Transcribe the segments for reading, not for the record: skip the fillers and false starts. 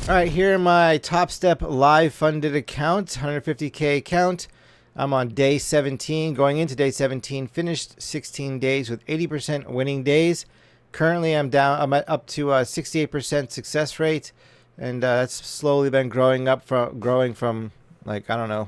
All right, here in my Topstep live funded account, 150K account. I'm on day 17. Going into day 17, finished 16 days with 80% winning days. Currently, I'm up to 68% success rate, and that's slowly been growing from like, I don't know,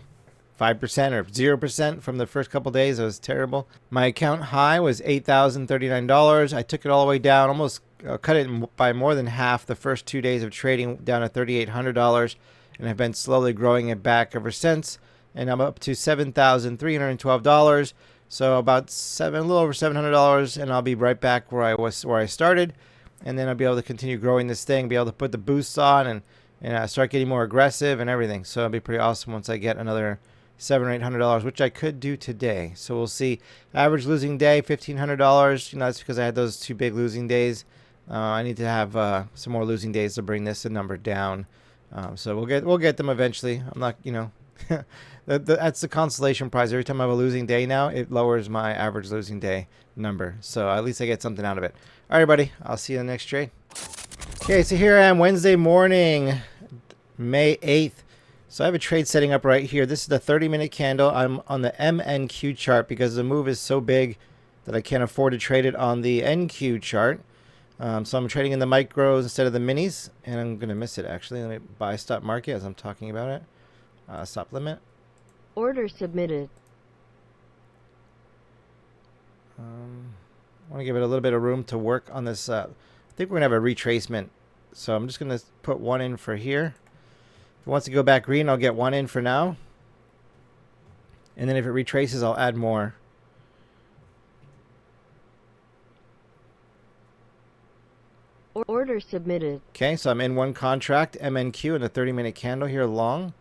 5% or 0% from the first couple days. It was terrible. My account high was $8,039. I took it all the way down, almost cut it by more than half the first 2 days of trading, down to $3,800, and I've been slowly growing it back ever since. And I'm up to $7,312. So a little over $700, and I'll be right back where I started, and then I'll be able to continue growing this thing, be able to put the boosts on, and start getting more aggressive and everything. So it'll be pretty awesome once I get another $700 or $800, which I could do today. So we'll see. Average losing day $1,500. That's because I had those 2 big losing days. I need to have some more losing days to bring this number down. So we'll get them eventually. I'm not, that's the consolation prize. Every time I have a losing day now, it lowers my average losing day number. So at least I get something out of it. All right, buddy. I'll see you in the next trade. Okay, so here I am, Wednesday morning, May 8th. So I have a trade setting up right here. This is the 30-minute candle. I'm on the MNQ chart because the move is so big that I can't afford to trade it on the NQ chart. So I'm trading in the micros instead of the minis, and I'm going to miss it, actually. Let me buy stop market as I'm talking about it. Stop limit. Order submitted. I want to give it a little bit of room to work on this. I think we're going to have a retracement. So I'm just going to put 1 in for here. If it wants to go back green, I'll get 1 in for now. And then if it retraces, I'll add more. Order submitted. Okay, so I'm in 1 contract, MNQ, in a 30-minute candle here long.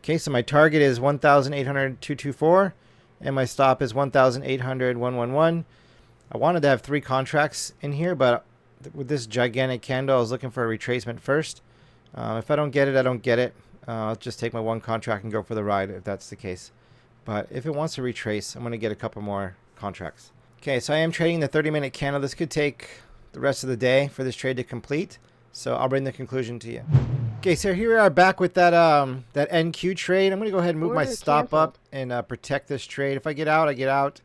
Okay, so my target is 1,800.224, and my stop is 1,800.111. I wanted to have 3 contracts in here, but with this gigantic candle, I was looking for a retracement first. If I don't get it, I don't get it. I'll just take my 1 contract and go for the ride if that's the case. But if it wants to retrace, I'm going to get a couple more contracts. Okay, so I am trading the 30-minute candle. This could take the rest of the day for this trade to complete. So I'll bring the conclusion to you. Okay, so here we are back with that that NQ trade. I'm going to go ahead and move my stop up and protect this trade. If I get out, I get out.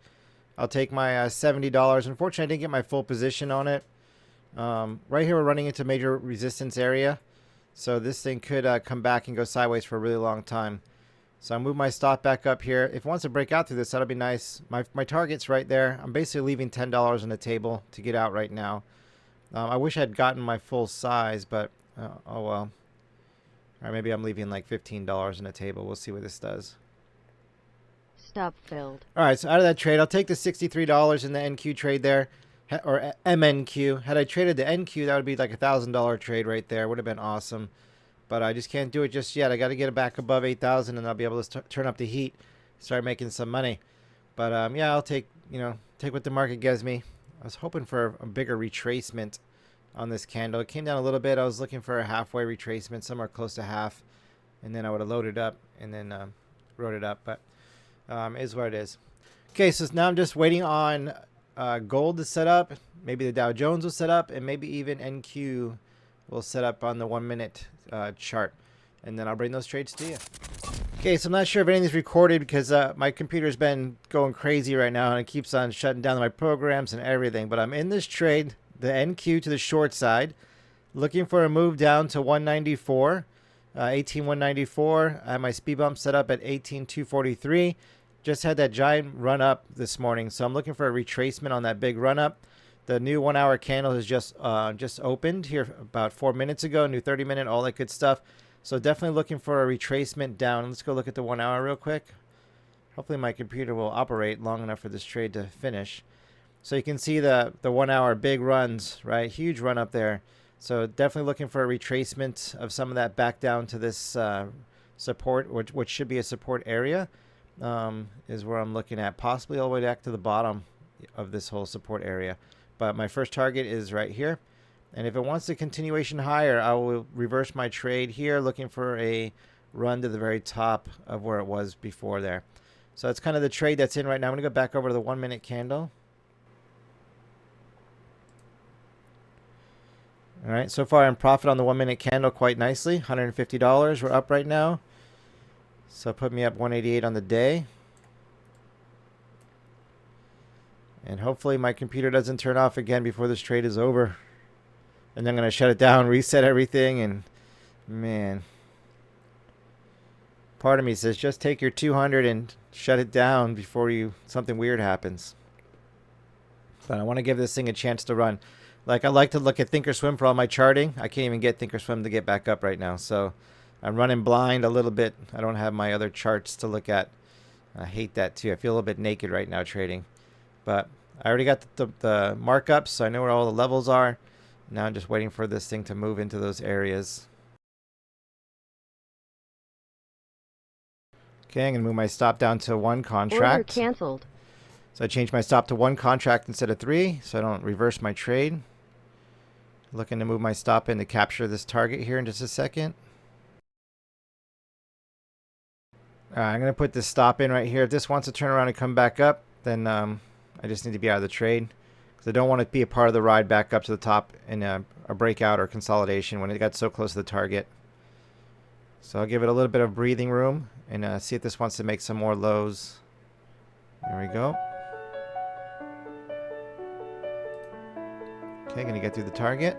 I'll take my $70. Unfortunately, I didn't get my full position on it. Right here, we're running into major resistance area. So this thing could come back and go sideways for a really long time. So I'll move my stop back up here. If it wants to break out through this, that'll be nice. My target's right there. I'm basically leaving $10 on the table to get out right now. I wish I had gotten my full size, but oh well. Or maybe I'm leaving like $15 on the table. We'll see what this does. Stop filled. All right, so out of that trade, I'll take the $63 in the NQ trade there, or MNQ. Had I traded the NQ, that would be like a $1,000 trade right there. Would have been awesome. But I just can't do it just yet. I got to get it back above 8,000, and I'll be able to turn up the heat, start making some money. But yeah, I'll take what the market gives me. I was hoping for a bigger retracement on this candle. It came down a little bit. I was looking for a halfway retracement, somewhere close to half, and then I would have loaded up and then wrote it up. But is what it is. Okay, so now I'm just waiting on gold to set up. Maybe the Dow Jones will set up, and maybe even NQ will set up on the 1-minute chart, and then I'll bring those trades to you. Okay, so I'm not sure if anything's recorded because my computer's been going crazy right now, and it keeps on shutting down my programs and everything. But I'm in this trade, the NQ to the short side, looking for a move down to 194, 18,194. I have my speed bump set up at 18,243. Just had that giant run up this morning, so I'm looking for a retracement on that big run up. The new 1-hour candle has just opened here about 4 minutes ago. New 30-minute, all that good stuff. So definitely looking for a retracement down. Let's go look at the 1 hour real quick. Hopefully my computer will operate long enough for this trade to finish. So you can see the 1 hour big runs, right? Huge run up there. So definitely looking for a retracement of some of that back down to this support, which should be a support area, is where I'm looking at. Possibly all the way back to the bottom of this whole support area. But my first target is right here. And if it wants a continuation higher, I will reverse my trade here, looking for a run to the very top of where it was before there. So that's kind of the trade that's in right now. I'm going to go back over to the 1-minute candle. All right, so far I'm profit on the 1 minute candle quite nicely. $150. We're up right now. So put me up 188 on the day. And hopefully my computer doesn't turn off again before this trade is over. And then I'm going to shut it down, reset everything, and man. Part of me says just take your 200 and shut it down before something weird happens. But I want to give this thing a chance to run. Like, I like to look at Thinkorswim for all my charting. I can't even get Thinkorswim to get back up right now. So I'm running blind a little bit. I don't have my other charts to look at. I hate that too. I feel a little bit naked right now trading. But I already got the markups, so I know where all the levels are. Now I'm just waiting for this thing to move into those areas. Okay, I'm going to move my stop down to 1 contract. Order canceled. So I changed my stop to 1 contract instead of 3, so I don't reverse my trade. Looking to move my stop in to capture this target here in just a second. I'm going to put this stop in right here. If this wants to turn around and come back up, then I just need to be out of the trade. Because I don't want to be a part of the ride back up to the top in a breakout or consolidation when it got so close to the target. So I'll give it a little bit of breathing room and see if this wants to make some more lows. There we go. Okay, gonna get through the target.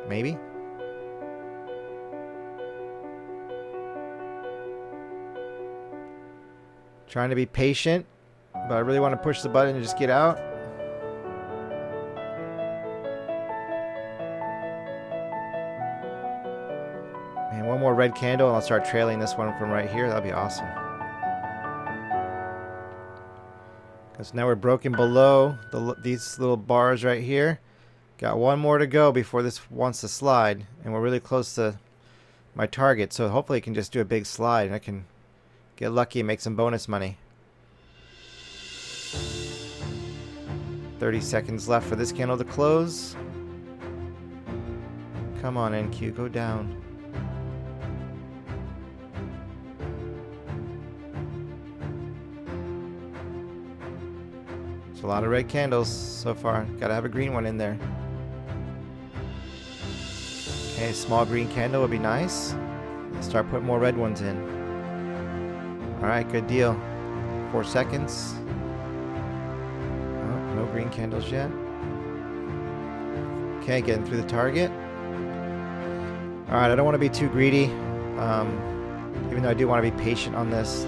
Maybe. Trying to be patient, but I really want to push the button and just get out. And one more red candle and I'll start trailing this one from right here. That'll be awesome. So now we're broken below these little bars right here. Got one more to go before this wants to slide. And we're really close to my target. So hopefully it can just do a big slide and I can get lucky and make some bonus money. 30 seconds left for this candle to close. Come on, NQ, go down. There's a lot of red candles so far. Gotta have a green one in there. Okay, small green candle would be nice. Let's start putting more red ones in. Alright, good deal. 4 seconds. Oh, no green candles yet. Okay, getting through the target. Alright, I don't want to be too greedy. Even though I do want to be patient on this.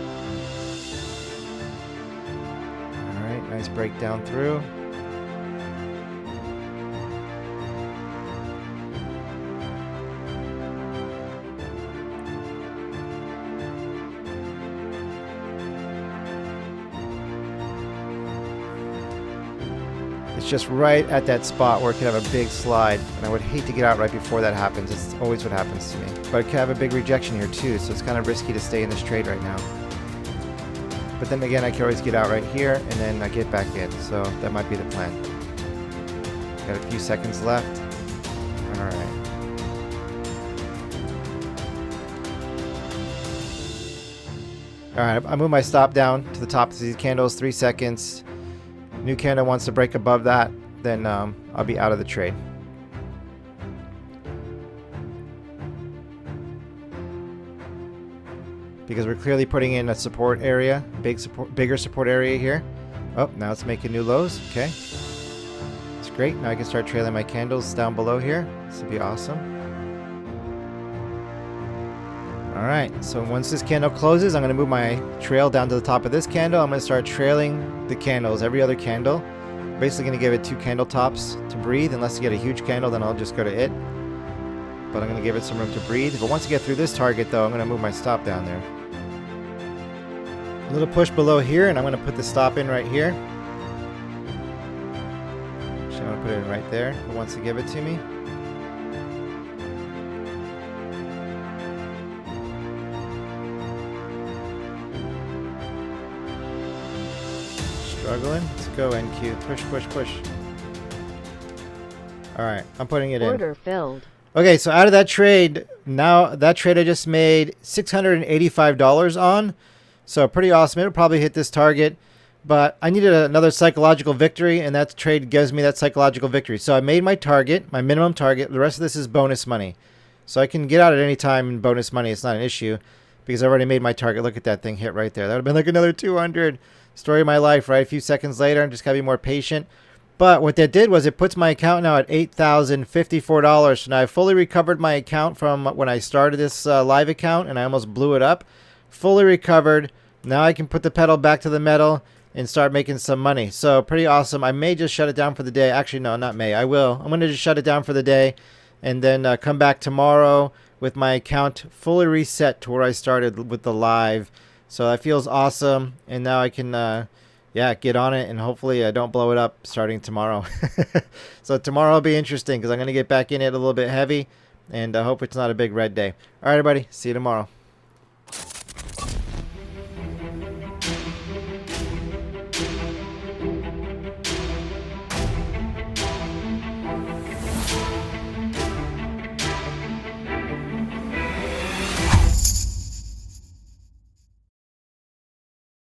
Alright, nice breakdown through. It's just right at that spot where it could have a big slide, and I would hate to get out right before that happens. It's always what happens to me. But it could have a big rejection here too, so it's kind of risky to stay in this trade right now. But then again, I can always get out right here, and then I get back in, so that might be the plan. Got a few seconds left. Alright. Alright, I move my stop down to the top of these candles, 3 seconds. New candle wants to break above that, then I'll be out of the trade. Because we're clearly putting in a support area, bigger support area here. Oh, now it's making new lows. Okay, it's great. Now I can start trailing my candles down below here. This would be awesome. All right, so once this candle closes, I'm going to move my trail down to the top of this candle. I'm going to start trailing the candles, every other candle. Basically going to give it 2 candle tops to breathe. Unless you get a huge candle, then I'll just go to it. But I'm going to give it some room to breathe. But once I get through this target, though, I'm going to move my stop down there. A little push below here, and I'm going to put the stop in right here. Actually, I'm going to put it in right there. It wants to give it to me. Struggling. Let's go, NQ. Push, push, push. Alright, I'm putting it in. Order filled. Okay, so out of that trade, now that trade I just made $685 on. So pretty awesome. It'll probably hit this target. But I needed another psychological victory, and that trade gives me that psychological victory. So I made my target, my minimum target. The rest of this is bonus money. So I can get out at any time in bonus money. It's not an issue because I already made my target. Look at that thing hit right there. That would have been like another 200. Story of my life, right? A few seconds later, I'm just got to be more patient. But what that did was it puts my account now at $8,054. So now I fully recovered my account from when I started this live account, and I almost blew it up. Fully recovered. Now I can put the pedal back to the metal and start making some money. So pretty awesome. I may just shut it down for the day. Actually, no, not may. I will. I'm going to just shut it down for the day and then come back tomorrow with my account fully reset to where I started with the live. So that feels awesome. And now I can, yeah, get on it and hopefully I don't blow it up starting tomorrow. So tomorrow will be interesting because I'm going to get back in it a little bit heavy and I hope it's not a big red day. All right, everybody. See you tomorrow.